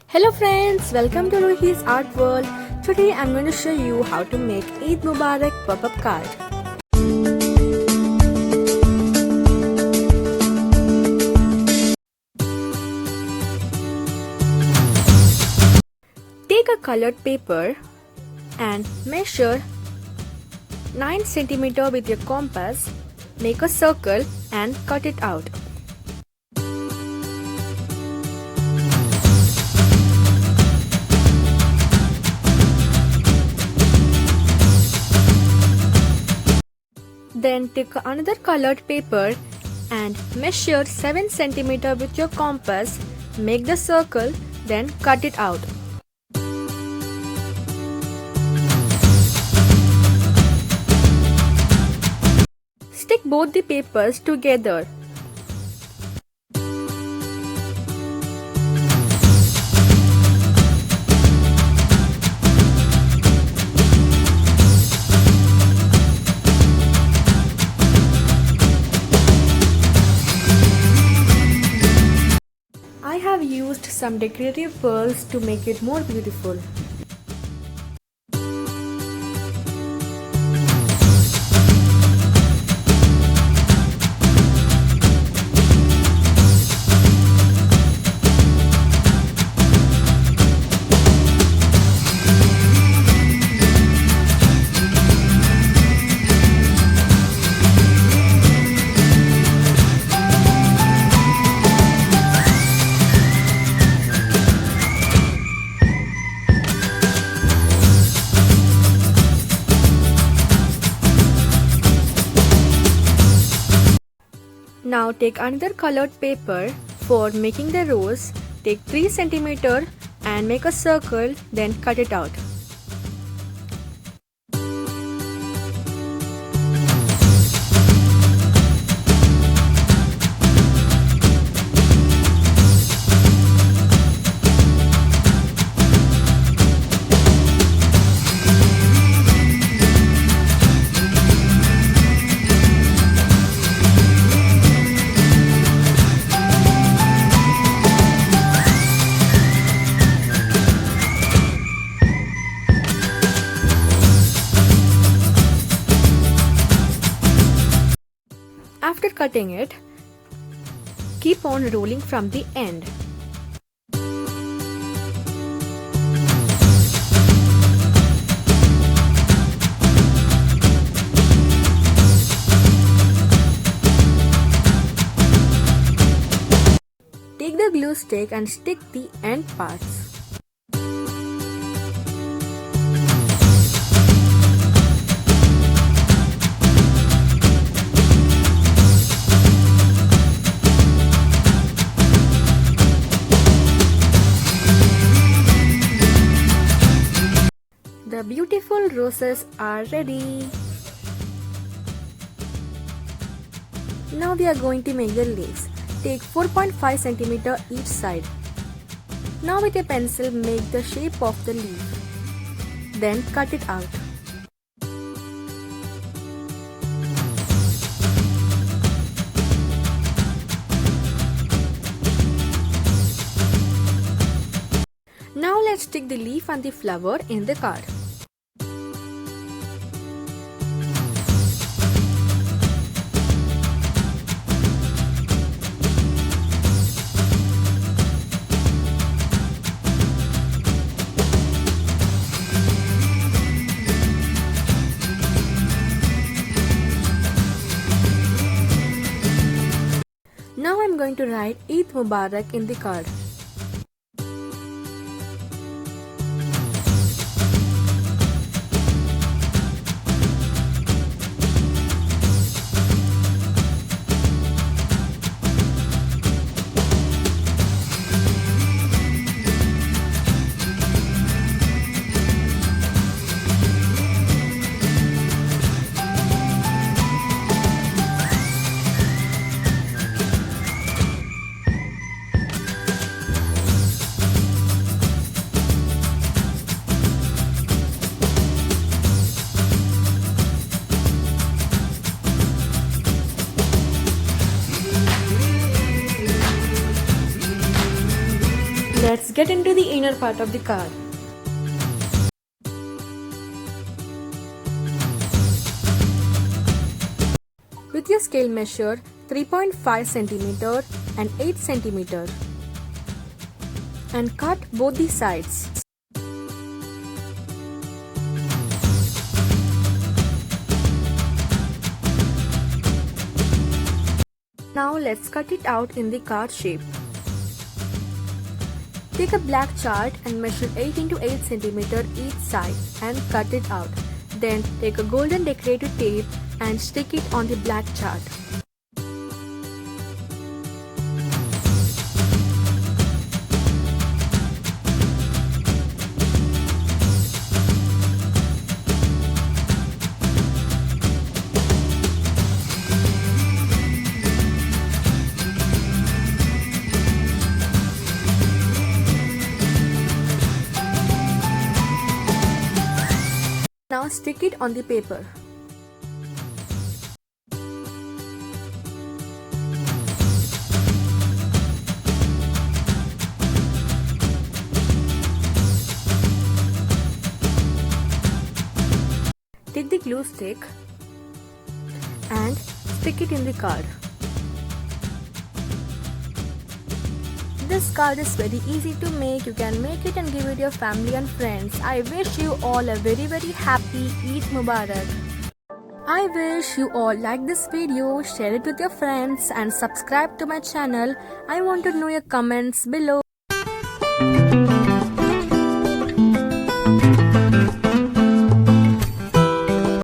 Hello friends, welcome to RUHI'S Art World. Today I'm going to show you how to make Eid Mubarak pop-up card. Take a colored paper and measure 9 cm with your compass. Make a circle and cut it out. Then take another colored paper and measure 7 cm with your compass. Make the circle, then cut it out. Stick both the papers together. I have used some decorative pearls to make it more beautiful. Now take another colored paper for making the rose. Take 3 cm and make a circle, then cut it out. After cutting it, keep on rolling from the end. Take the glue stick and stick the end parts. The beautiful roses are ready. Now we are going to make the leaves. Take 4.5 cm each side. Now with a pencil make the shape of the leaf. Then cut it out. Now let's stick the leaf and the flower in the card. Now I'm going to write Eid Mubarak in the card. Let's get into the inner part of the card. With your scale measure 3.5 cm and 8 cm and cut both the sides. Now let's cut it out in the card shape. Take a black chart and measure 8 into 8 cm each side and cut it out. Then take a golden decorative tape and stick it on the black chart. Now stick it on the paper. Take the glue stick and stick it in the card. This card is very easy to make. You can make it and give it your family and friends. I wish you all a very happy Eid Mubarak. I wish you all like this video, share it with your friends and subscribe to my channel. I want to know your comments below.